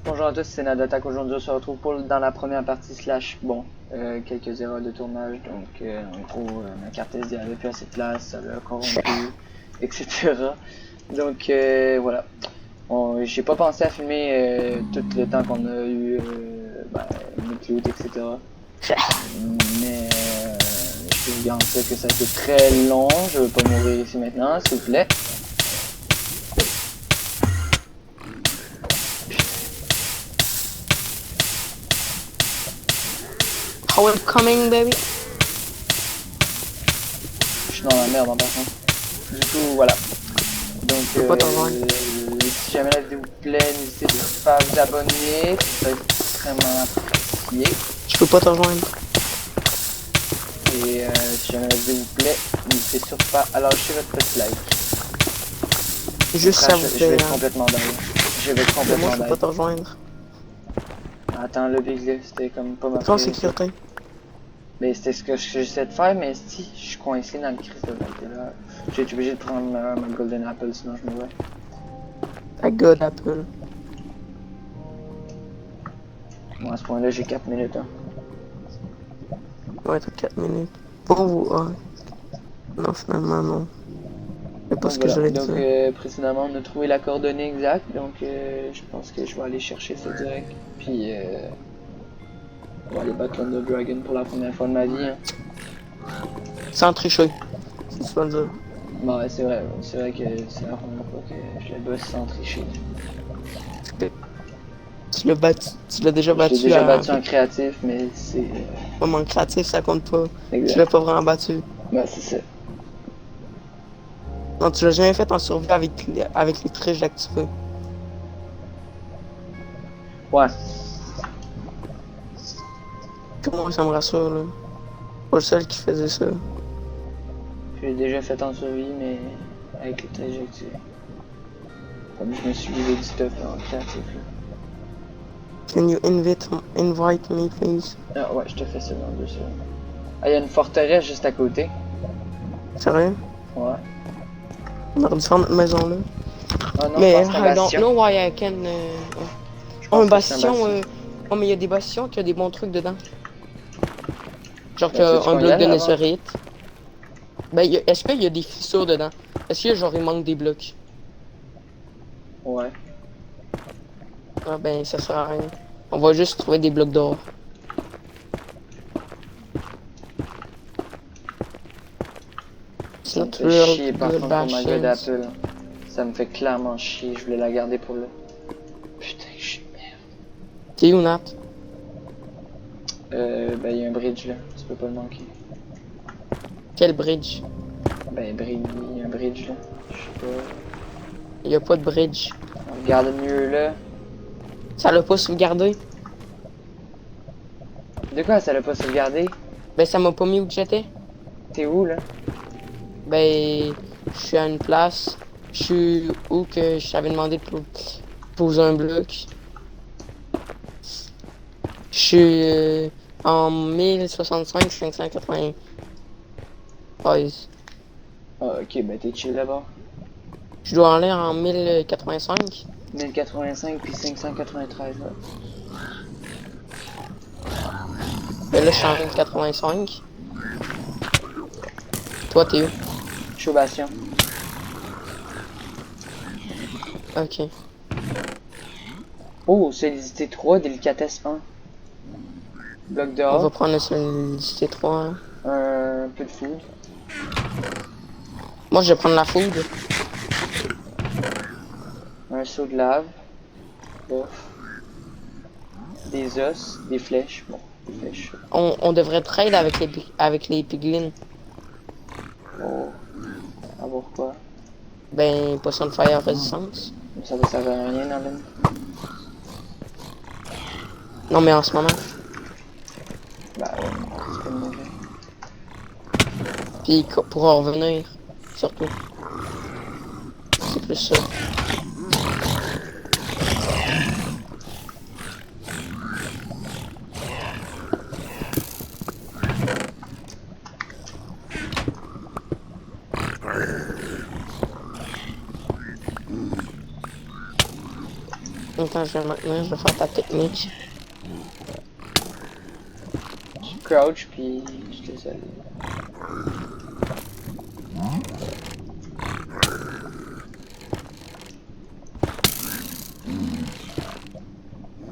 Bonjour à tous, c'est Nadatak. Aujourd'hui, on se retrouve dans la première partie slash, bon, quelques erreurs de tournage. Donc, en gros, ma carte SD avait plus assez de place, ça l'a corrompu, etc. Donc, voilà. J'ai pas pensé à filmer tout le temps qu'on a eu, notre loot, etc. Mais, je vous garantis que ça a été très long. Je veux pas mourir ici maintenant, s'il vous plaît. How it coming, baby? Je suis dans la merde en passant. Du coup, voilà. Donc, Pas t'en loin. si jamais la vidéo vous plaît, n'hésitez pas à vous abonner, ça va être extrêmement apprécié. Je peux pas te rejoindre. Et si jamais la vidéo vous plaît, n'hésitez surtout pas à lâcher votre petit like. Juste ça vous Je vais plaît. être complètement dingue. Je vais être Moi, complètement je peux pas dingue. te rejoindre. Attends, le big là, c'était comme pas ma Quand priorité. sécurité. Mais c'était ce que j'essaie de faire, mais si, je suis coincé dans le crise de bac là. J'ai été obligé de prendre ma Golden Apple, sinon je mourrais. Ta god Apple. Bon, à ce point-là, j'ai 4 minutes. Hein. Ouais, t'as 4 minutes. Pour vous, non, finalement, non. C'est pas Donc ce que voilà, j'allais donc dire. précédemment on a trouvé la coordonnée exacte, donc je pense que je vais aller chercher ça direct, puis on va aller battre l'Under Dragon pour la première fois de ma vie. Hein. Sans tricher. Si tu vas le dire. Bon, ouais, c'est vrai que c'est la première fois que je le bosse sans tricher. Tu l'as battu. Tu l'as déjà Je l'ai battu déjà à. battu en créatif, mais c'est... Moment créatif, ça compte pas. Tu exact. l'as pas vraiment battu. Ben c'est ça. Non, tu l'as jamais fait en survie avec les triches activées. Ouais, Comment ça me rassure, là. Pas le seul qui faisait ça. je l'ai déjà fait en survie, mais avec les trajectoires. Comme je me suis levé du stuff en créatif. Là. Can you invite me, please? Ah ouais, je te fais ça dans 2 secondes. Ah, il y a une forteresse juste à côté. Sérieux? Ouais. On aurait dû faire notre maison, là. Ah non, Mais je pense que c'est un I don't bastion. know why I can. Je Oh, un pense que c'est bastion. Oh, mais il y a des bastions qui ont des bons trucs dedans. Genre Ben, tu veux un qu'on y bloc aille de avant? netherite. Ben, est-ce qu'il y a des fissures dedans? Est-ce que genre il manque des blocs? Ouais. Ah ben, ça sert à rien. On va juste trouver des blocs d'or. It's Ça me not fait real chier par good contre pour ma God bastions. Apple. Ça me fait clairement chier, je voulais la garder pour le... Putain, je suis une merde. T'es où, Nat? Ben il y a un bridge là, tu peux pas le manquer. Quel bridge? Ben il y a un bridge là. Je sais pas. Il y a pas de bridge. On regarde mieux là. Ça l'a pas sauvegardé? De quoi ça l'a pas sauvegardé? Ben, ça m'a pas mis où que j'étais. T'es où là? Ben, je suis à une place. Je suis où que je t'avais demandé de poser un bloc. Je suis en 1065 593. Ah ok, ben t'es chill là-bas. Je dois aller en 1085. 1085 puis 593 là. Ben là, je suis en 1085. Toi, t'es où? Je suis au bastion. Ok. Oh, solidité 3, délicatesse 1. Bloc On dehors. va prendre le solidité 3. Hein. Un peu de food. Moi, je vais prendre la food. Un seau de lave. Bof. Des os, des flèches. Bon, des flèches. On devrait trade avec les piglins. Oh. Ah pourquoi? Ben, potion de fire résistance. Ça ne servir à rien dans le... Non, mais en ce moment. Bah ouais, c'est pas le mauvais. Puis pour en revenir, surtout. C'est plus ça. Attends, je vais maintenir, je vais faire ta technique. Tu crouch, puis je te salue.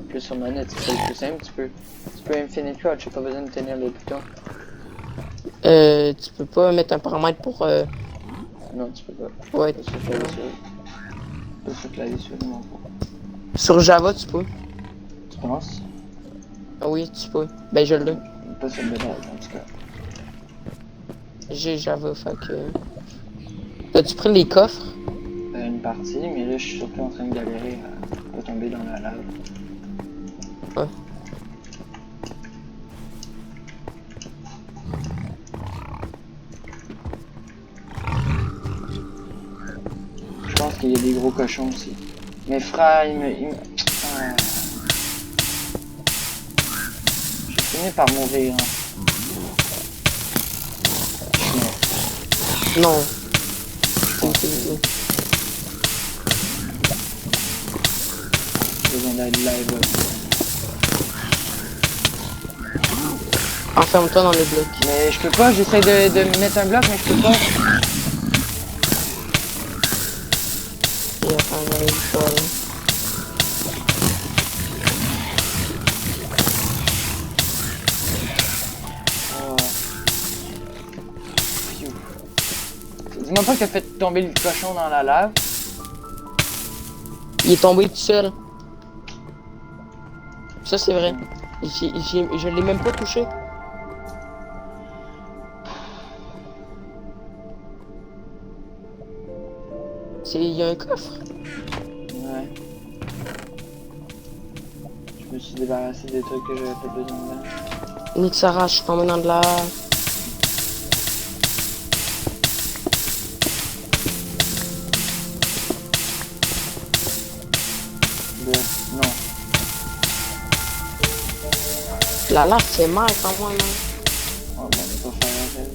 Plus sur manette, c'est le plus simple, tu peux infinite crouch, j'ai pas besoin de tenir le bouton. Tu peux pas mettre un paramètre pour... Non, tu peux pas. Ouais. Tu peux pas clavier sur non. Sur Java, tu peux. Tu penses? Ah oui, tu peux. Ben, je l'ai. Pas sur le base, en tout cas. J'ai Java, fait que... As-tu pris les coffres? Une partie, mais là je suis surtout en train de galérer à pas tomber dans la lave. Ouais. Je pense qu'il y a des gros cochons aussi. Mes frères, ils me... Ah. J'ai fini par mourir. Hein. Non. J'ai besoin d'aide live. Enferme-toi dans le bloc. Mais je peux pas, j'essaie de mettre un bloc, mais je peux pas. Et attends, on va aller voir, là. Oh. Dis-moi pas que t'as fait tomber le cochon dans la lave. Il est tombé tout seul. Ça, c'est vrai. Je l'ai même pas touché. Il y a un coffre. Ouais. Je me suis débarrassé des trucs que j'avais pas besoin de. Nick Sarah, je suis tombé dans de la... Non. La lave, c'est mal quand même. Oh, bon, on va pas faire la rêve.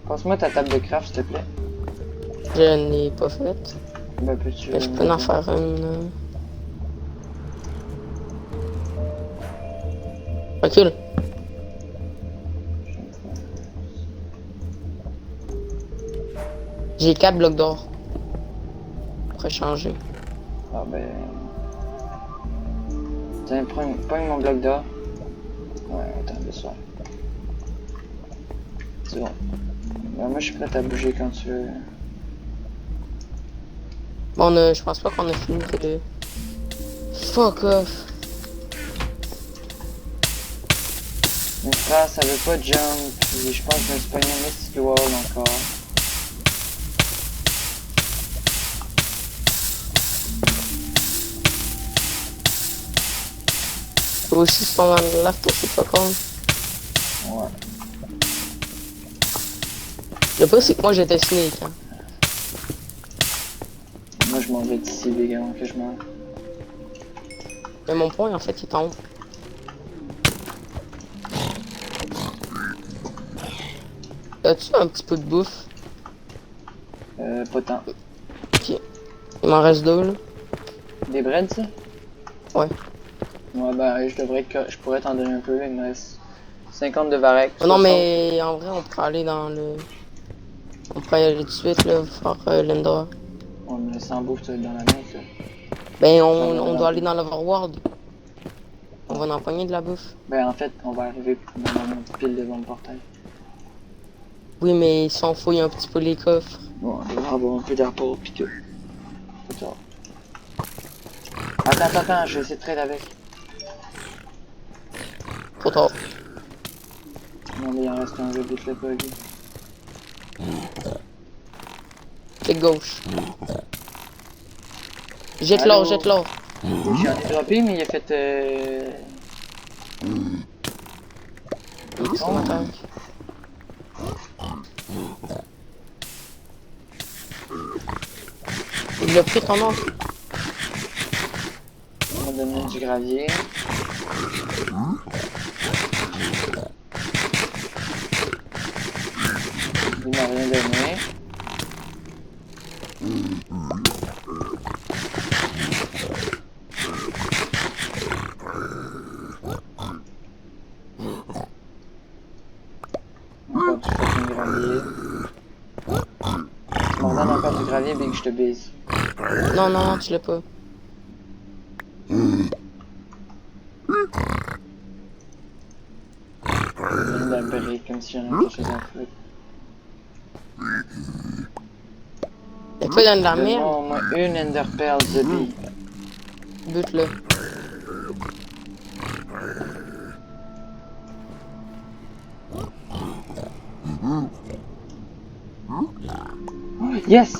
Passe-moi ta table de craft, s'il te plaît. Je n'ai pas fait. Ben, peux-tu... Je peux en faire une. Recule. J'ai 4 blocs d'or. Pour échanger. Ah ben... Tiens, prends mon bloc d'or. Ouais, attends, de soir. C'est bon. Ben, moi, je suis prêt à bouger quand tu veux. Bon, je pense pas qu'on a fini de... Fuck off. Mon frère, ça veut pas jump, puis je pense que je me suis pogné un Misty Wall encore. Toi aussi, c'est pas mal là pour ce fuck off. Ouais. Le pire, c'est que moi, j'étais snake, hein. Moi, je m'en vais d'ici, les gars, que je meurs. Mais mon point, en fait, il tombe. As-tu un petit peu de bouffe? Pas tant. Ok. Il m'en reste 2, là. Des breads, ça? Ouais. Ouais, bah, je pourrais t'en donner un peu, il me reste 50 de varech. Non, mais en vrai, on pourrait aller dans le... On pourrait y aller tout de suite, là, faire l'Endor. Ouais, mais sans bouffe, tu vas être dans la merde, ça. Ben, on doit aller dans l'Overworld. On va en empoigner de la bouffe. Ben, en fait, on va arriver dans mon pile devant le portail. Oui, mais si on fouille un petit peu les coffres. Bon, on va avoir un peu d'apport, pis tout. C'est ça. Attends, je vais essayer de trade avec. Trop tard. Non, mais il en reste un, je vais le bug. Clic gauche. Jette l'or, Allô? jette l'or. J'en ai droppé, mais il a fait X qui m'attaque. Il a pris ton nom. On m'a donné du gravier. Il m'a rien donné. Encore du fucking gravier. Tu m'en donnes encore du gravier et que je te baise. Non, non, non, tu l'as pas. Une d'abri, comme si j'en avais quelque chose à foutre. Y'a quoi dans de la Donne-moi merde? au moins une Ender Pearl de bille. Bute-le. Yes!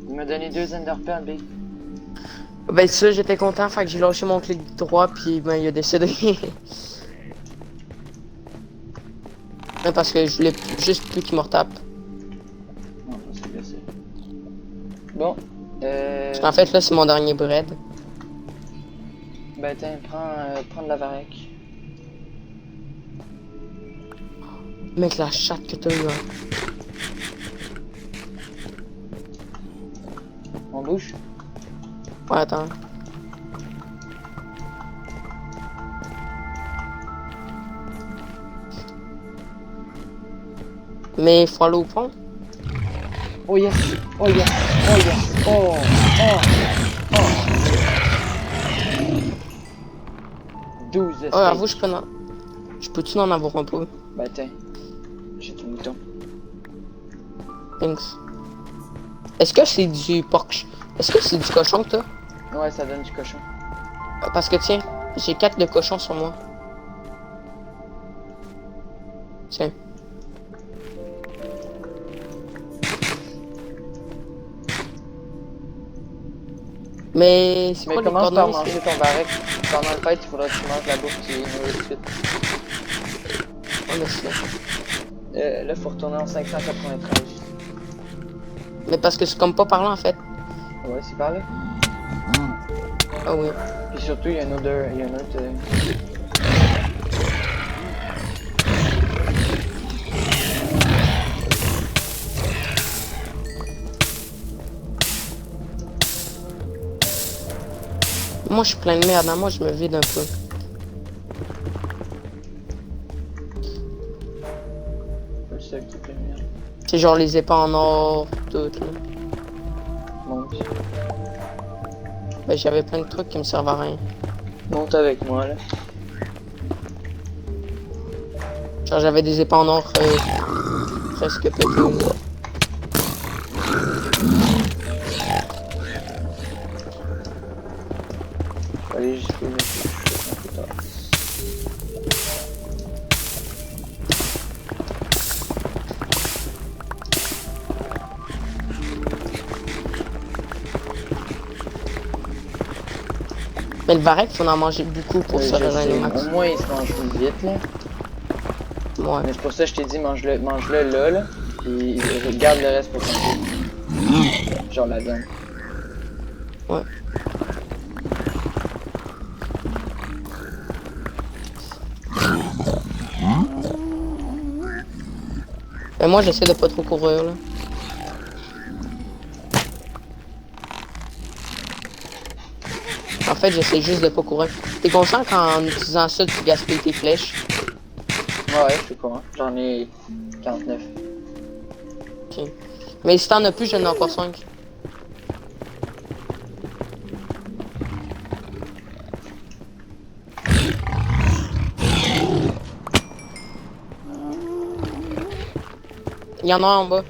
Il m'a donné 2 Ender Pearl, big. Ben ça, j'étais content, fait que j'ai lâché mon clic droit, puis ben il a décédé. Non, parce que je voulais juste plus qu'il me retape. Non, c'est blessé. Bon, Parce qu'en fait, là, c'est mon dernier bread. ben tiens, prends de la varec. Mec, la chatte que t'as eu, hein. On bouge? Ouais, attends. Mais faut aller au pont. Oh yes! Oh yes! Oh yes! Oh! Oh! Oh! 12 Oh, avoue, je peux en... Je peux-tu en avoir un peu? Ben tiens, j'ai ton mouton. Thanks. Est-ce que c'est du porc... Est-ce que c'est du cochon que t'as? Ouais, ça donne du cochon. Parce que tiens, j'ai 4 de cochons sur moi. Tiens. Mais c'est Mais quoi les commence par coordonnées? manger ton varec. Pendant le fight, il faudra que tu manges la bouffe qui est nourrie de suite. Oh, mais c'est... Là, faut retourner en 593. Mais parce que c'est comme pas parlant en fait. Ouais, c'est par là. Ah oui. Puis surtout, il y a un autre... Il y a un autre... Moi je suis plein de merde, hein. Moi je me vide un peu. Je sais que tu peux venir. C'est genre les épées en or, toutes là. Monte. Ben j'avais plein de trucs qui me servent à rien. Monte avec moi, là. Genre j'avais des épées en or presque pétées. Faut aller jusqu'au mec. Mais le varec, faut en manger beaucoup pour se rejoindre au max. Au moins, il se mange plus vite, là. Ouais. Mais c'est pour ça que je t'ai dit, mange-le là. Et regarde le reste pour ton genre la viande. Ouais. Mais moi j'essaie de pas trop courir là. En fait j'essaie juste de pas courir. T'es conscient qu'en utilisant ça tu gaspilles tes flèches? Ouais, je suis con. J'en ai 49. Ok. Mais si t'en as plus, j'en ai encore 5. Il y en a un en bas.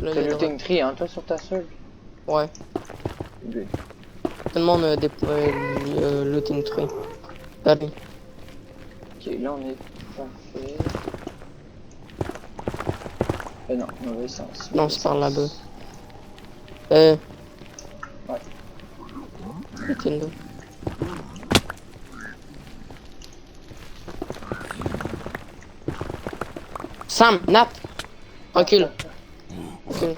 Là, T'as il y a looting tree, hein, toi, sur ta seule? droit. Ouais. Good. Tout le monde a des looting tree. Allez. Ok, là, on est parfait. Non, mauvais sens. Non, c'est par là-bas. Ouais. Ok, là. Sam, Nat, recule. Recule.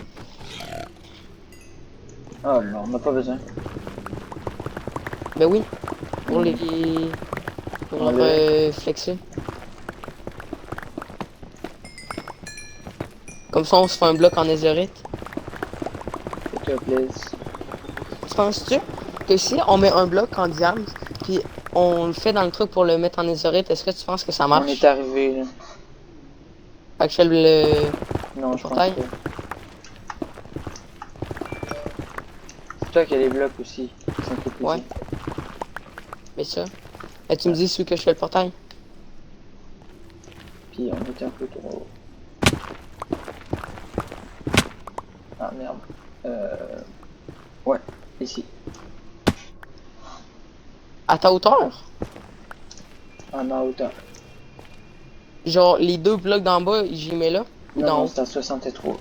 Ah, mais on n'a pas besoin. Ben oui, pour les... Pour flexer. Comme ça, on se fait un bloc en netherite. Fais-toi plaisir. Tu penses-tu que si on met un bloc en diamant, puis on le fait dans le truc pour le mettre en netherite, est-ce que tu penses que ça On marche? est arrivé, là. Fait que je fais le... Non, je pense portail. pas. C'est toi qui as les blocs aussi. Ça me fait plaisir. Ouais. Mais ça. Et tu me dis celui que je fais le portail? Puis on était un peu trop haut. Ah merde. Ouais, ici. À ta hauteur? À ma hauteur. Genre, les deux blocs d'en bas, j'y mets là? Ou Non, d'en non, haut? c'est à 63. Ok,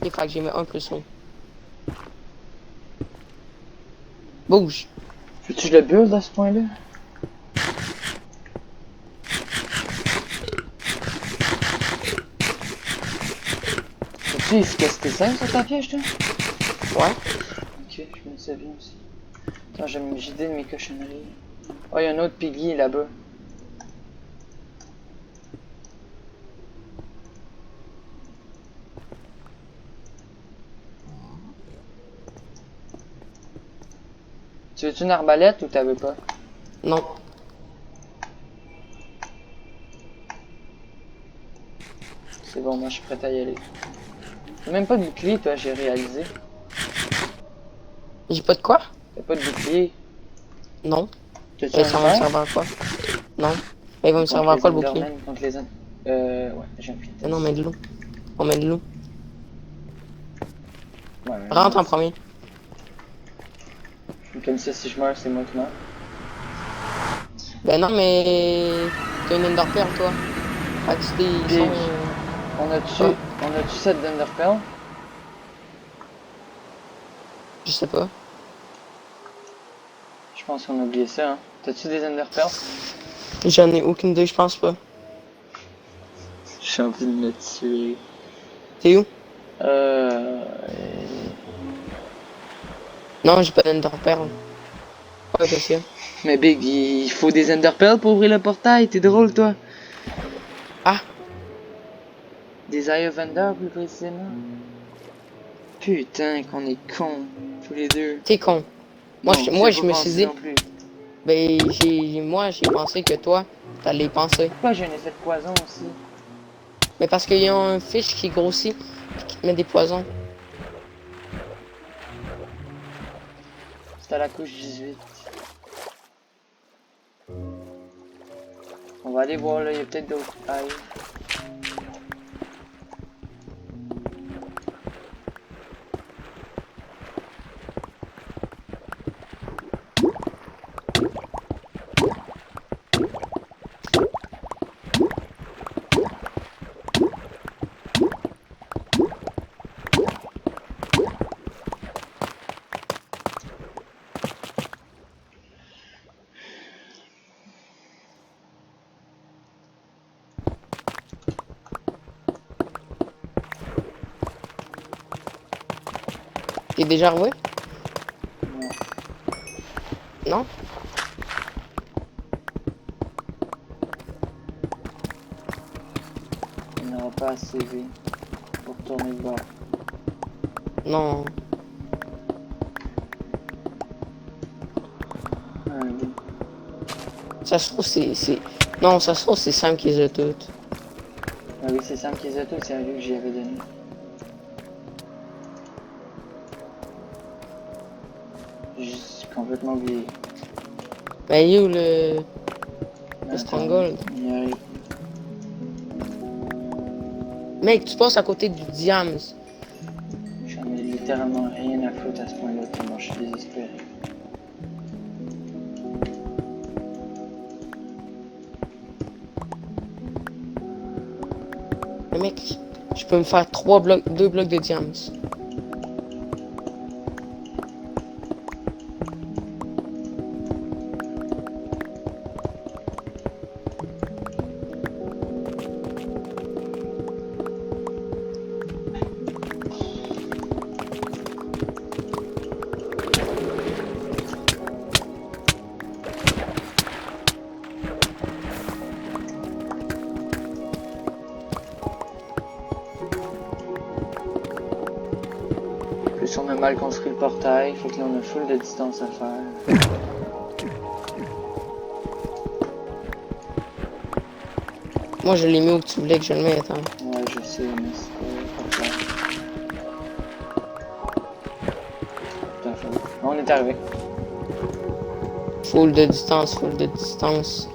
fait que j'y mets un plus haut. Bouge. Veux-tu que je le build à ce point-là? As-tu efficacité 5 sur ta piège, toi? Ouais. Ok, je me disais bien aussi. Attends, j'ai idée de mes cochonneries. Oh, il y a un autre piggy là-bas. Tu veux-tu une arbalète ou t'as veux pas? Non. C'est bon, moi je suis prêt à y aller. T'as même pas de bouclier, toi, j'ai réalisé. J'ai pas de quoi? T'as pas de bouclier. Non. T'as-tu Et un ça va me fer? servir à quoi? Non. Mais il va me Contre servir à les quoi le bouclier? Endermen, contre les ouais, j'ai un Mais non, mais de l'eau. On met de l'eau. Ouais, Rentre en premier. comme ça, si je meurs, c'est moi qui meurs. Ben non, mais... T'as une ender pearl, toi. Fait que c'était... Puis, Sont... On a-tu cette d'Enderpearl? Je sais pas. Je pense qu'on a oublié ça, hein. T'as-tu des Enderpearl? J'en ai aucune idée, je pense pas. J'ai envie de me tuer. T'es où? Euh... Non, j'ai pas d'ender pearl. Ouais, qu'est-ce qu'il y a? Mais Big, il faut des Enderpearl pour ouvrir le portail, t'es drôle, toi. Ah! Des Eye of Ender, plus précisément. Putain, qu'on est cons, tous les deux. T'es con. Moi, Non, moi c'est je pas me suis pensé dit... non plus. Ben, j'ai pensé que toi, t'allais y penser. Pourquoi j'ai un effet de poison aussi? Mais parce qu'il y a un fish qui grossit, puis qui te met des poisons. C'est à la couche 18. On va aller voir là, il y a peut-être d'autres tailles. T'es déjà arrivé? Non. Non? Il n'y aura pas assez V pour tourner le bord. Non. Ah, oui. Ça se trouve, c'est... Non, ça se trouve, c'est Sam qui les a toutes. Ah oui, c'est Sam qui les a tous, c'est à lui que j'y avais donné. J'ai complètement oublié. Ben, il est où le Attends, Stronghold? il y arrive. Mec, tu passes à côté du Diams. J'en ai littéralement rien à foutre à ce point-là, tellement je suis désespéré. Mais mec, je peux me faire 2 blocs de Diams. a mal construit le portail, fait que là on a full de distance à faire. Moi, je l'ai mis où tu voulais que je le mette, hein. Ouais, je sais, mais c'est pas clair. Tout à fait. On est arrivé. Full de distance, full de distance.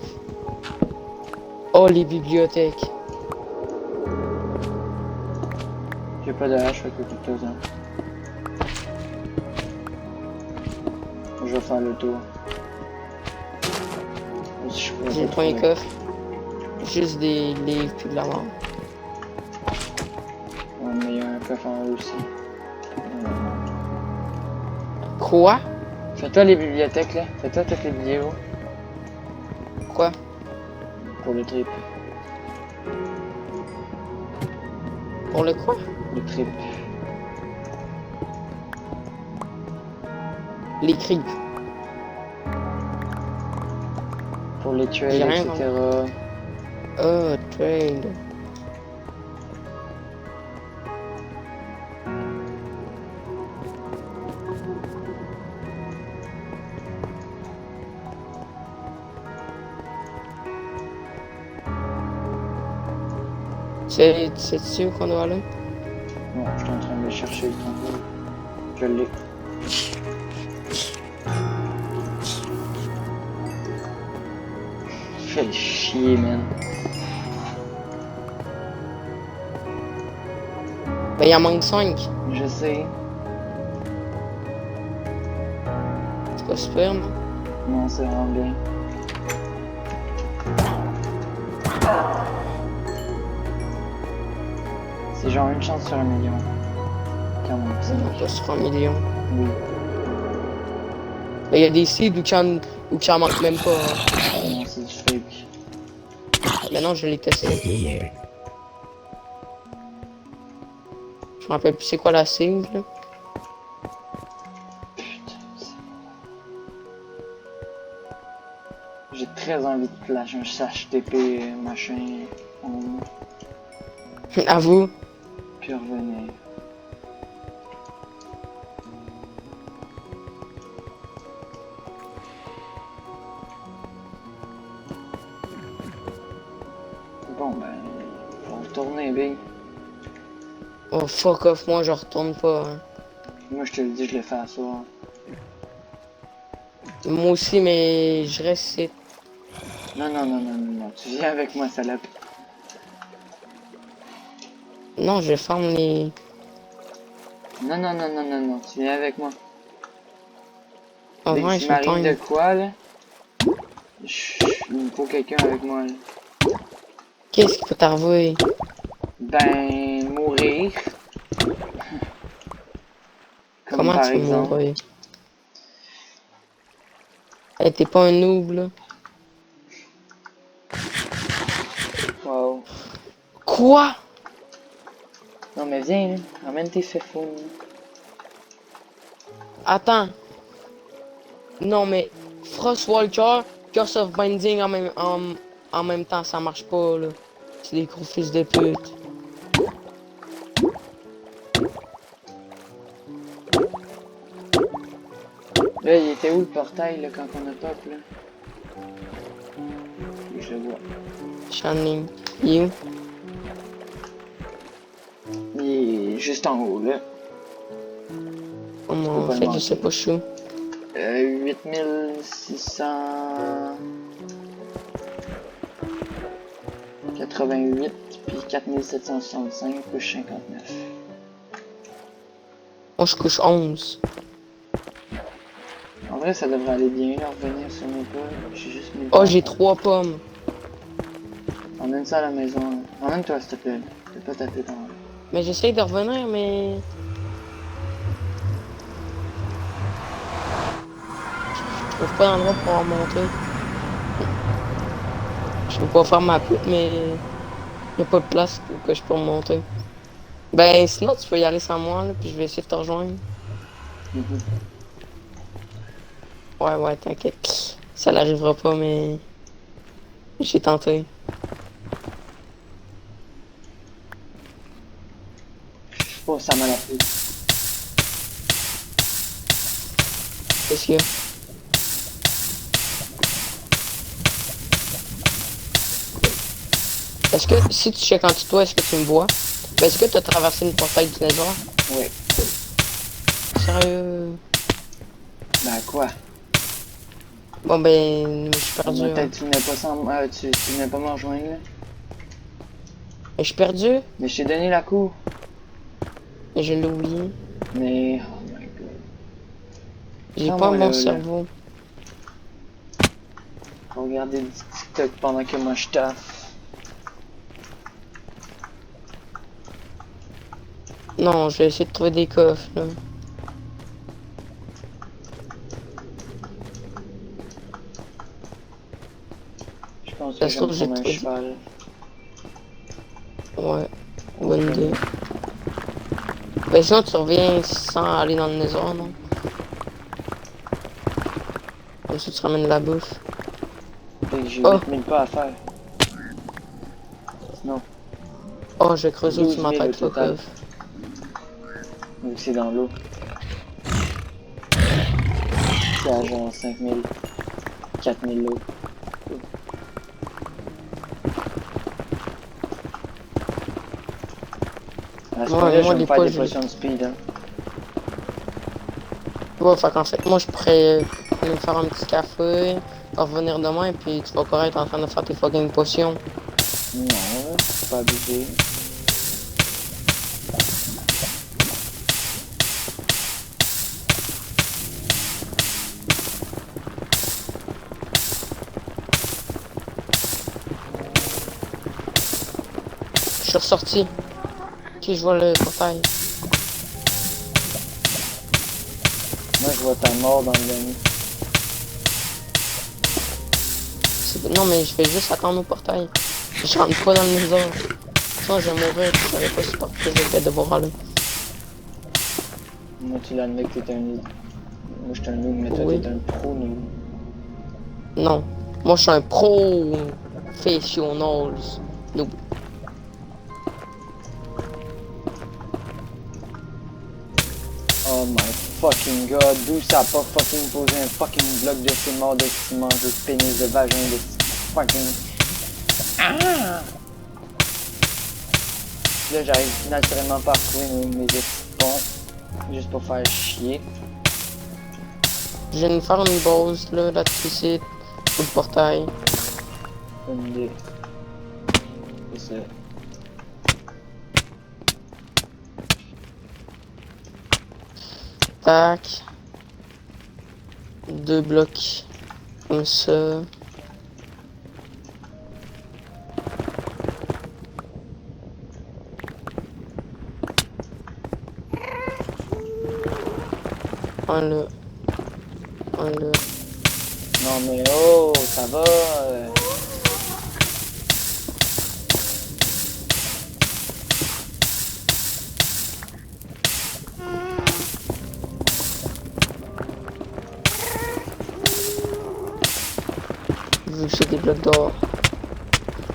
Oh, les bibliothèques. J'ai pas de hache, fait que tout ça. Je vais faire le tour. Si je peux J'ai pas un retrouver. coffre. Juste des livres puis de la mort. Ouais, mais il y a un coffre en haut aussi. Quoi? Fais-toi les bibliothèques là. Fais-toi toutes les vidéos Quoi? pour le trip. Pour le quoi? Le trip. Les cris. Pour les tuer, J'ai rien, etc. Oh, trade. C'est sûr qu'on doit aller? Non, je suis en train de le chercher le temps. Je l'ai. Fais chier, man. Ben, il en manque 5. Je sais. C'est pas super, non? Non, c'est vraiment bien. C'est genre une chance sur un million. Quand même, c'est Non, pas sur 1 million. oui. Ben, il y a des seeds où qu'il en manque même pas, hein. Non, c'est du fake. Ben non, je l'ai testé. Je me rappelle plus c'est quoi la seed, là. Putain, j'ai très envie de flash un sache TP machin. À vous. Puis revenir. Bon ben, on va retourner, Big. Oh, fuck off, moi, je retourne pas, hein. Moi je te le dis, je l'ai fait à soir. Moi aussi, mais je reste ici. Non, non, non, non, non, non. Tu viens avec moi, salope. Non, je ferme les... Non, non, non, non, non, non. Tu viens avec moi. Oh, Dès que ouais, tu je m'arrives de suis quoi, là? Il me faut quelqu'un avec moi, là. Qu'est-ce qui peut t'arriver? Ben, mourir. Comme Comment par tu vas exemple. mourir? Hey, t'es pas un noob, là. Wow. Quoi? Non, mais viens, là. Ramène tes fefounes. Attends. Non, mais Frostwalker, Curse of Binding en même temps, ça marche pas, là. C'est des gros fils de pute. Là, il était où le portail, là, quand on a pop, là? Je le vois. Shining. You. Il est juste en haut, là. Oh mon, pas fait, le je sais pas, je suis où. 8688 puis 4765 couche 59. Moi, je couche 11. En vrai, ça devrait aller bien, là, revenir sur mes pas. J'ai juste mis. Oh, j'ai 3 pommes. Emmène ça à la maison. Là. Emmène-toi, s'il te plaît. Fais pas taper dans. Mais j'essaye de revenir, mais... Je trouve pas d'endroit pour remonter. Je peux pas faire ma pute, mais... Y a pas de place pour que je peux remonter. Ben, sinon, tu peux y aller sans moi, là, puis je vais essayer de te rejoindre. Ouais, t'inquiète. Ça n'arrivera pas, mais... J'ai tenté. Oh, ça m'a la pris. Qu'est-ce qu'il y a? Est-ce que, si tu checkes en dessous de toi, est-ce que tu me vois? Ben, est-ce que tu as traversé une portail du Nether? Oui. Sérieux? Ben quoi? Bon ben, je suis perdu. Peut-être tu venais pas sans... tu venais pas me rejoindre là. Mais je suis perdu? Mais je t'ai donné la cour. Mais je l'ai oublié. Mais... Oh my god. J'ai Ah, pas moi, mon là. cerveau. Faut regarder du TikTok pendant que moi je taffe. Non, je vais essayer de trouver des coffres, là. Je pense Ça que se je vais me trouve, j'ai prendre un trouvé. cheval. Ouais, bonne idée. Ben sinon, tu reviens sans aller dans le Nether, non? Comme ça, tu ramènes de la bouffe. Fait que j'ai Oh. 8000 pas à faire. Sinon, Oh, j'ai creusé 12 au-dessus de ma 000 au tête, le total. coffre. Vu que c'est dans l'eau. C'est à genre 5000. 4000 l'eau. À ce Ouais, point-là, je moi, vais me les faire poches, des je les- potions de speed. Hein. Ouais, fait qu'en fait, moi, je pourrais aller me faire un petit café, revenir demain, et puis tu vas encore être en train de faire tes fucking potions. Non, c'est pas abusé. Je suis ressorti. Ok, je vois le portail. Moi, je vois ta mort dans le dernier. Non, mais je vais juste attendre au portail. Je rentre pas dans le Nether. Sinon, je vais mourir, je savais pas si que je vais devoir aller. Moi, tu l'admets que t'es un noob. Moi, je suis un noob, mais toi, Oui. t'es un pro noob. Non. Moi, je suis un pro professionnel. Noob. Oh my fucking god, d'où ça a pas fucking posé un fucking bloc de ces morts de ciment, de pénis, de vagin, de fucking... Ah! Là, j'arrive naturellement pas à retrouver mes petits ponts, juste pour faire chier. Je viens de faire une base, là-dessus, ici, sous le portail. Bonne idée. C'est ça. Tac. 2 blocs. Comme ça. Un là. Un là. Non mais oh, ça va. Vu que c'est des blocs d'or.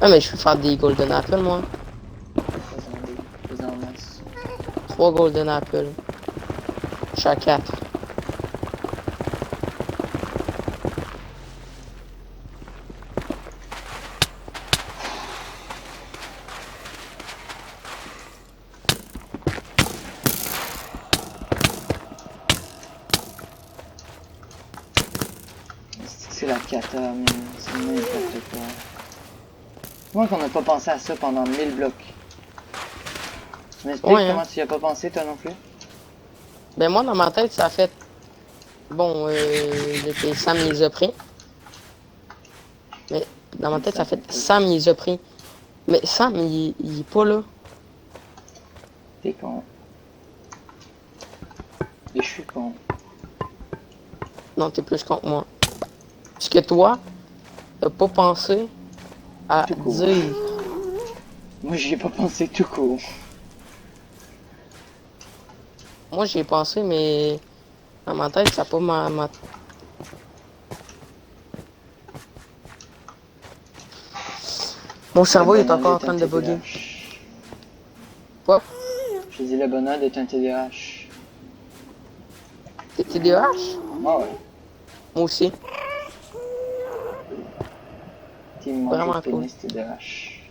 Ah, mais je peux faire des golden apples, moi. Fais-en masse. 3 golden apples. Je suis à 4. C'est la cata, mais c'est n'importe quoi. Comment qu'on n'a pas pensé à ça pendant 1000 blocs? Tu m'expliques Ouais, hein. comment tu y as pas pensé toi non plus? Ben, moi, dans ma tête, ça a fait. Bon, Sam il les a pris. Mais dans ma tête, ça fait Sam il les a pris. Mais Sam, il est pas là. T'es con. Et je suis con. Non, t'es plus con que moi. Parce que toi, t'as pas pensé à Tout court. dire. Moi j'y ai pas pensé tout court. Moi, j'y ai pensé, mais dans ma tête, ça a pas ma... Mon cerveau Le est bonheur encore en est train un de bugger. TDAH. Quoi? J'ai dit le bonheur est un TDAH. T'es TDAH? Ah ouais. Moi aussi. Team Vraiment mange cool. pénis, t'es de hache.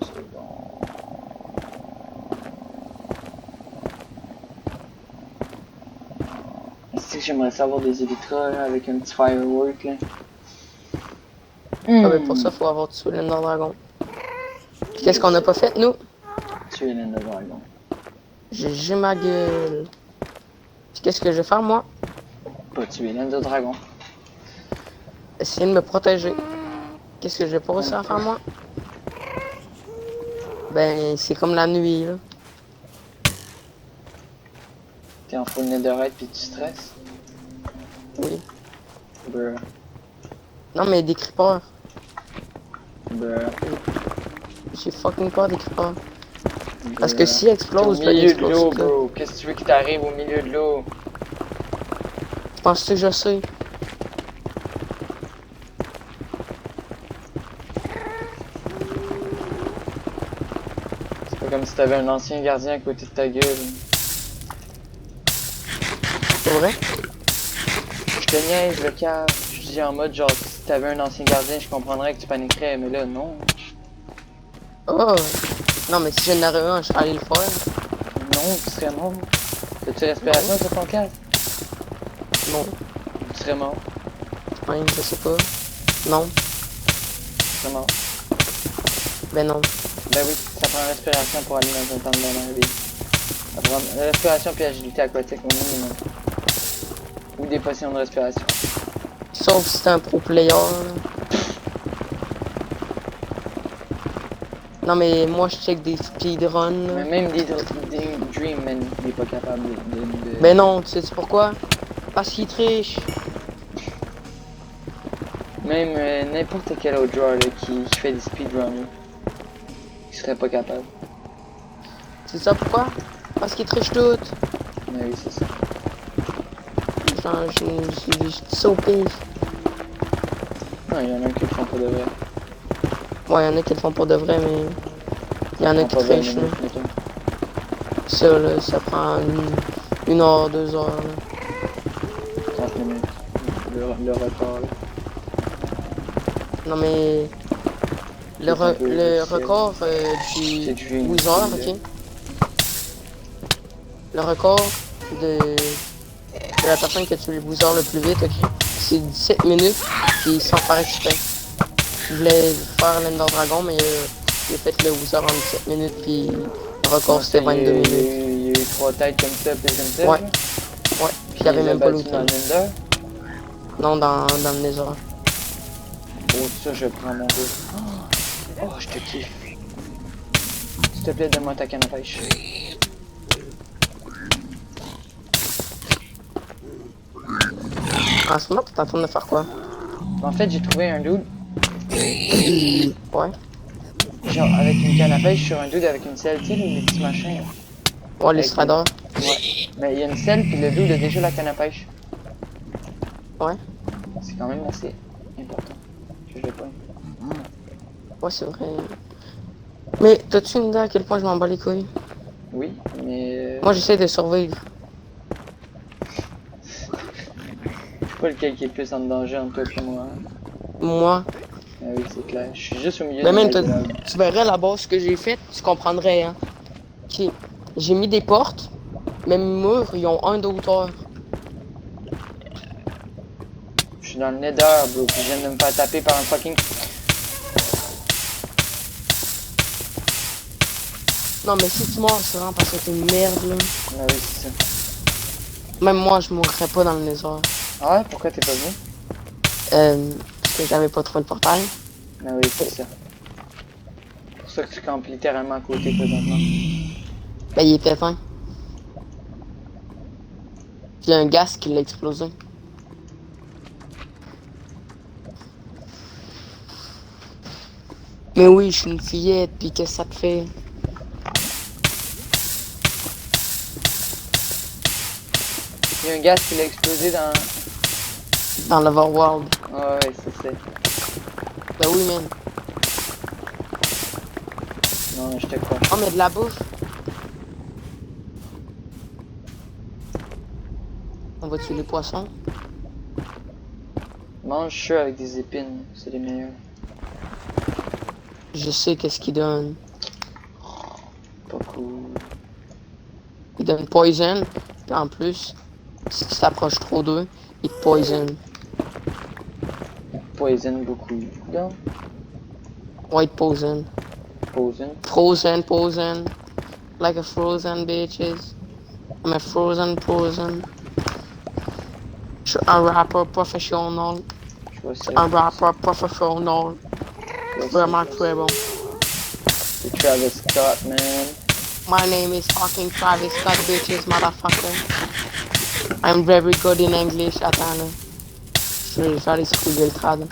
C'est bon. Est-ce que j'aimerais savoir des élytras là, avec un petit firework là? Ah ben pour ça, faut avoir tué l'Ender Dragon. Puis qu'est-ce qu'on a pas fait, nous? Tuer l'Ender Dragon. J'ai ma gueule. Puis qu'est-ce que je vais faire, moi? Pas tuer l'Ender Dragon. Essayer de me protéger. Qu'est-ce que je vais pas réussir à faire, moi? Ben, c'est comme la nuit, là. T'es en full netherite pis tu stresses? Oui. Bruh. Non, mais des creepers. Bruh. J'ai fucking peur des creepers. Parce que Bruh. s'ils explosent, T'es ben au ils milieu de l'eau, explosent tout. bro. Qu'est-ce que tu veux qui t'arrive au milieu de l'eau? Je pense que je sais. C'est pas comme si t'avais un ancien gardien à côté de ta gueule. C'est vrai? Je te niaise, le cave. Je dis en mode genre, si t'avais un ancien gardien, je comprendrais que tu paniquerais, mais là, non. Oh! Non, mais si j'en aurais un, je serais allé le faire. Non, tu serais mort. T'as-tu respiration sur ton casque? Non. Tu serais mort. Ouais, je sais pas. Non. Tu serais mort. Ben non. Ben oui, ça prend respiration pour aller dans un temps de bonheur, vie. Ça prend respiration puis agilité aquatique au minimum. Ou des potions de respiration. Sauf si t'es un pro player. Là. Non, mais moi, je check des speedruns. Mais même des Dream, man, il est pas capable de... Ben non, tu sais pourquoi? Parce qu'il triche. Même n'importe quel autre joueur là, qui fait des speedruns, là, il serait pas capable. C'est ça pourquoi? Parce qu'il triche tout. Mais oui, c'est ça. Genre, j'ai dit ça au pire. Non, il y en a qui le font pas de vrai. Ouais, y'en a qui le font pour de vrai, mais il y en a qui Pas 20 trichent. Là. minutes, mettons. Ça, là, ça prend une heure, 2 heures. Là. 30 minutes. Le record, là. Non, mais le, C'est un peu le difficile. record C'est du du Wizard, là. ok? Le record de la personne qui a tué le Wizard le plus vite, ok? C'est 17 minutes, puis sans faire exprès. Je voulais faire l'Ender Dragon, mais j'ai fait le Wizard en 17 minutes, puis le record c'était 22 minutes. Il y a eu 3 têtes comme ça, puis comme ça. Ouais. là. Ouais, puis il y avait les a même pas battus dans l'autre. le Nether. Non, dans le Nether. Oh, ça, je prends mon goût. Oh, je te kiffe. S'il te plaît, donne-moi ta canne à pêche. En ce moment, t'es en train de faire quoi? En fait, j'ai trouvé un dude, Ouais. genre avec une canne à pêche sur un dude avec une selle, tu sais, les petits machins. Là. Ouais, les Avec- straders. Ouais. Mais il y a une selle, puis le dude a déjà la canne à pêche. Ouais. C'est quand même assez important. Que je l'ai pas. Ouais, c'est vrai. Mais t'as-tu une idée à quel point je m'en bats les couilles? Oui, mais. Moi, j'essaie de survivre. Je sais pas lequel qui est le plus en danger entre toi et moi. Hein. Moi. Ah oui, c'est clair. Je suis juste au milieu Mais de même, la lave. tu verrais la base que j'ai faite, tu comprendrais, hein. Ok. J'ai mis des portes, même les murs, ils ont 1 de hauteur. Je suis dans le nether, bro, puis je viens de me faire taper par un fucking. Non, mais si tu meurs, c'est vraiment parce que t'es une merde, là. Ah oui, c'est ça. Même moi, je mourrais pas dans le Nether. Ah ouais, pourquoi t'es pas venu? Parce que j'avais pas trouvé le portail. Ah oui, c'est ça. C'est pour ça que tu campes littéralement à côté présentement. Ben, il était fin. Puis il y a un gaz qui l'a explosé. Mais oui, je suis une fillette, puis qu'est-ce que ça te fait? Il y a un gaz qui l'a explosé dans. Dans l'Overworld. Ah ouais, c'est ça. Ben oui, man. Non, je te crois. Oh, mais de la bouffe. On va tuer les poissons. Mange ceux avec des épines, c'est les meilleurs. Je sais qu'est-ce qu'ils donnent. Pas cool. Ils donnent poison. Puis en plus, si tu t'approches trop d'eux, ils te poison. Poison beaucoup. Donc, White poison. poison. Frozen. Like a frozen bitches. I'm a frozen. Je suis un rappeur professionnel. Je vois ça. Un rappeur professionnel. Vraiment très bon. C'est Travis Scott, man. My name is fucking Travis Scott, bitches, motherfucker. I'm very good in English. Attends là. Je vais faire les Google Trad.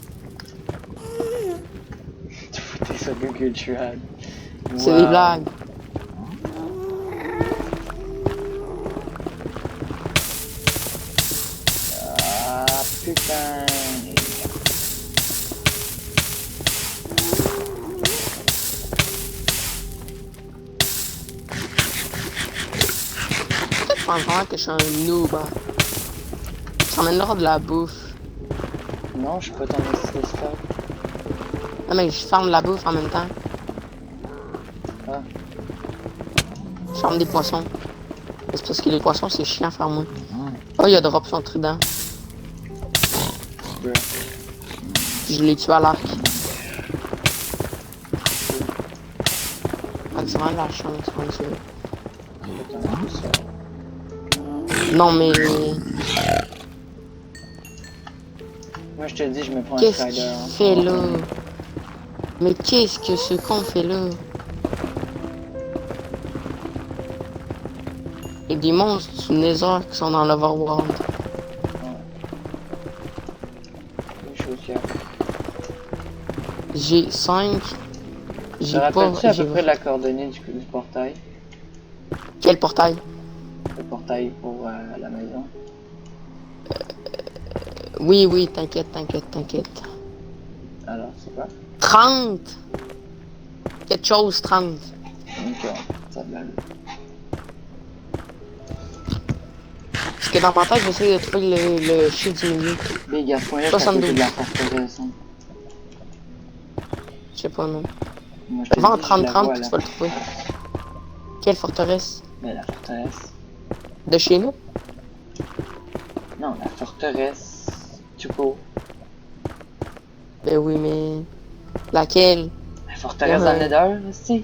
Tu foutais ça Google Trad. C'est des blagues. Ah putain. Je pense vraiment que je suis un noob. Hein. Ça m'amènera de la bouffe. Non, je suis pas ton esclave. Non mais je farme de la bouffe en même temps. Ah. Je farme des poissons. C'est parce que les poissons c'est chiant à faire moi. Oh il a drop son trident. Ouais. Je l'ai tué à l'arc. Ah, c'est vraiment de la chance, mon dieu. Non mais... Moi je te dis, je me prends un Qu'est-ce strider. qu'il fait là? Mais qu'est-ce que ce con fait là? Il y a des monstres du Nether qui sont dans l'Overworld. Une chose qu'il y a. J'ai 5. Te J'ai pas... rappelles-tu à peu j'ai- près la coordonnée du portail? Quel portail? Le portail pour la maison. Oui, t'inquiète. Alors, c'est quoi? 30! Quelque chose, 30. Ok, ça va. Parce que dans ma tête, j'essaie de trouver le chiffre du milieu. Big, à ce point-là, c'est à côté 72. de la forteresse. Hein. Je sais pas, non. Moi, je te Va en dis, je la 30-30, vois, puis là. tu vas le trouver. Quelle forteresse? Mais la forteresse... De chez nous? Non, la forteresse... Tu cours. Ben oui, mais... Laquelle? La forteresse dans le Nether, aussi.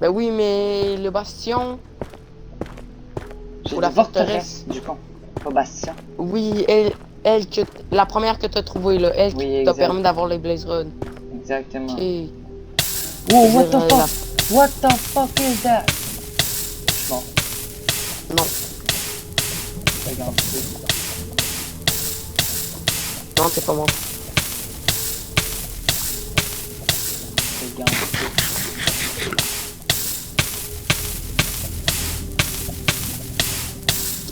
Ben oui, mais le bastion... J'ai Ou dit la forteresse. du con. Pas bastion. Oui, elle que... La première que t'as trouvée, là. Elle Oui, qui t'a exact. permis d'avoir les Blaze Rods. Exactement. Ok. Wow, what Je the dirais fuck? What the fuck is that? Bon, Non. regarde. Non, t'es pas mort. Regarde.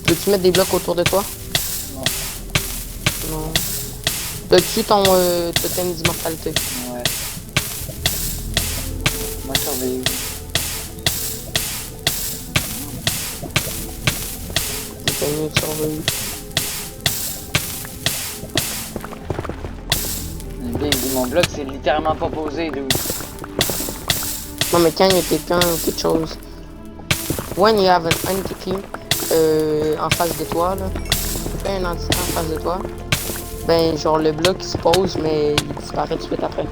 Peux-tu mettre des blocs autour de toi? Non. Non. As-tu ton totem d'immortalité? Ouais. Moi, surveiller. C'est mieux de surveiller. Big, mon bloc, c'est littéralement pas posé, dude. Non, mais quand il y a quelqu'un ou quelque chose. When you have an entity en face de toi, là. Quand il y a un entité en face de toi, ben, genre le bloc il se pose, mais il disparaît tout de suite après.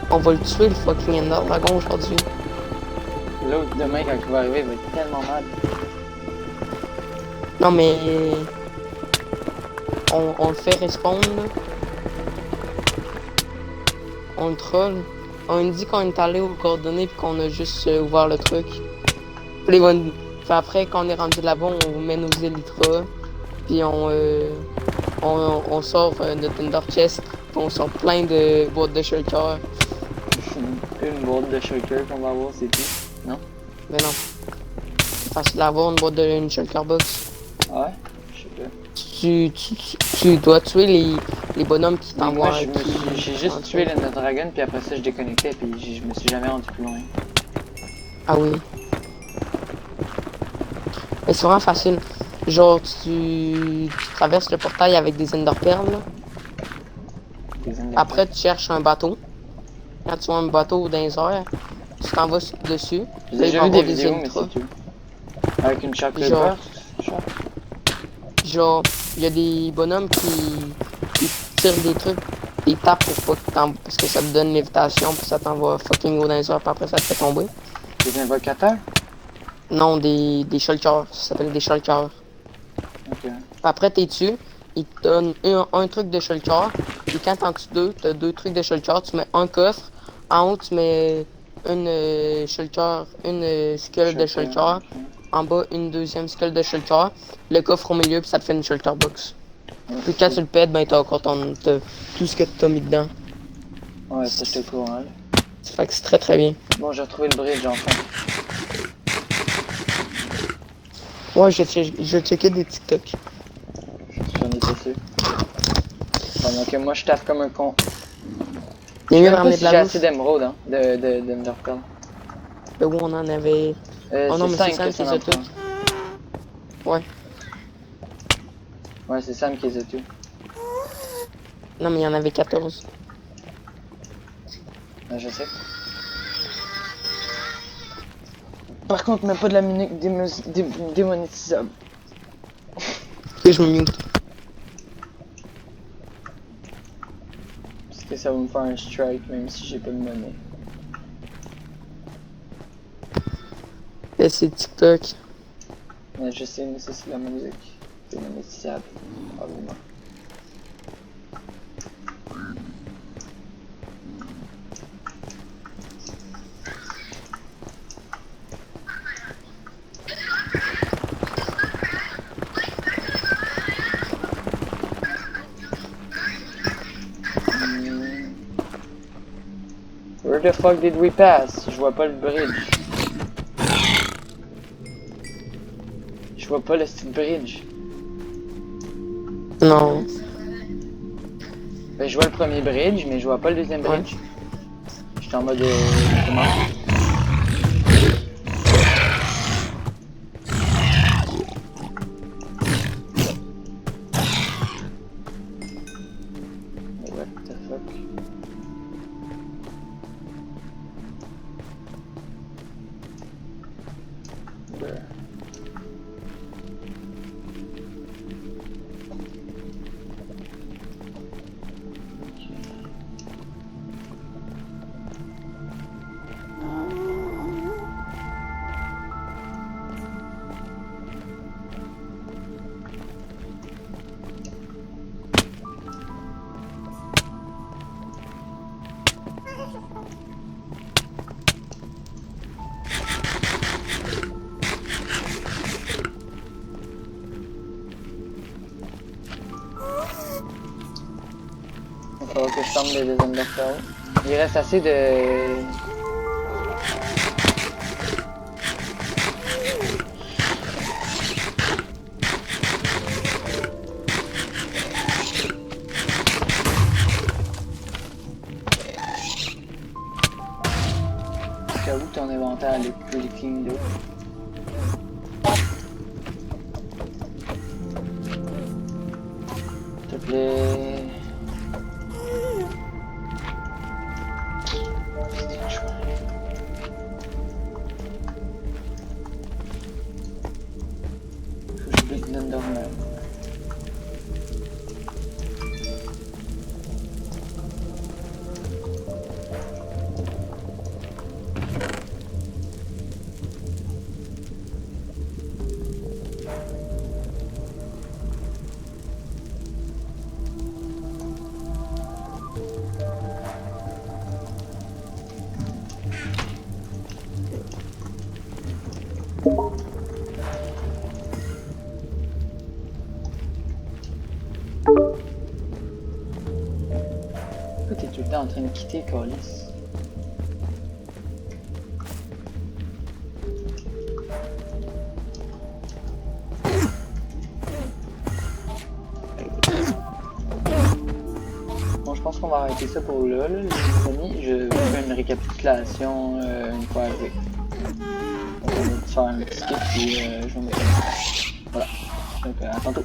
On va le tuer le fucking Ender Dragon aujourd'hui. L'autre, demain, quand il va arriver, il va être tellement mal. Non, mais. On le fait respawn, là. On le troll. On lui dit qu'on est allé aux coordonnées puis qu'on a juste ouvert le truc. Puis après, quand on est rendu là-bas, on met nos élytras. Puis on sort notre Ender Chest. Puis on sort plein de boîtes de shulker. Une boîte de shulker qu'on va avoir, c'est tout. Non? Mais non. C'est facile d'avoir une boîte de une shulker box. Ah ouais? Je sais pas. Tu dois tuer les bonhommes qui Moi, t'envoient. j'ai juste tué le Dragon, puis après ça, je déconnectais, puis je me suis jamais rendu plus loin. Ah oui. Mais c'est vraiment facile. Genre, tu traverses le portail avec des enderpearls, là. Après, tu cherches un bateau. Quand tu vois un bateau dans les airs, tu t'en vas dessus. J'ai Là, il déjà va vu y des avoir vidéos, mais intros. c'est tout. Avec une chocolate Genre. burst, Genre, il y a des bonhommes qui tirent des trucs, ils tapent pour pas que parce que ça te donne l'évitation, puis ça t'envoie fucking haut dans les airs, puis après ça te fait tomber. Des invocateurs? Non, des shulkers, ça s'appelle des shulkers. Ok. Puis après, t'es dessus, ils te donnent un truc de shulker, puis quand t'en tues deux, t'as deux trucs de shulker, tu mets un coffre, en haut, tu mets une shulker, une skull de shulker, en bas, une deuxième skull de shulker, le coffre au milieu, puis ça te fait une shulker box. Puis quand tu le pètes, ben t'as encore t'as tout ce que t'as mis dedans. Ouais, ça j'étais courant là. Ça fait que c'est très très bien. Bon, j'ai retrouvé le bridge enfin. Ouais, je checkais des TikTok. J'en étais sûr. Pendant que moi je taffe comme un con. Il Je y a sais mieux même pas de ramener si de j'ai la assez bouffe. d'émeraude, hein, d'Enderpearl. Ben où on en avait. Oh non, mais c'est Sam qui les a tout. toutes. Ouais. Ouais, c'est Sam qui les a tout. Non, mais il y en avait 14. Ouais, je sais. Par contre, même pas de la minute démonétisable. Et je me mute. Parce que ça va me faire un strike même si j'ai pas de monnaie. Et c'est TikTok. Ouais, je sais, mais ça c'est de la musique. Démonétisable. Probablement. Where the fuck did we pass? Je vois pas le bridge. Je vois pas le style bridge. Non. Ben, je vois le premier bridge, mais je vois pas le deuxième Ouais. bridge. J'étais en mode comment? What the fuck? Bruh. Il va falloir que je tombe les deux Enderpearls. Il reste assez de... J'avoue que ton inventaire est plus clean d'eau. S'il te plaît. Faut que je bute l'Enderman. Pourquoi t'es tout le temps en train de quitter, Calis? Bon, je pense qu'on va arrêter ça pour là, les amis. Je vais faire une récapitulation une fois arrivé. vais faire un petit skip et je vais me faire. Voilà. Donc à tantôt.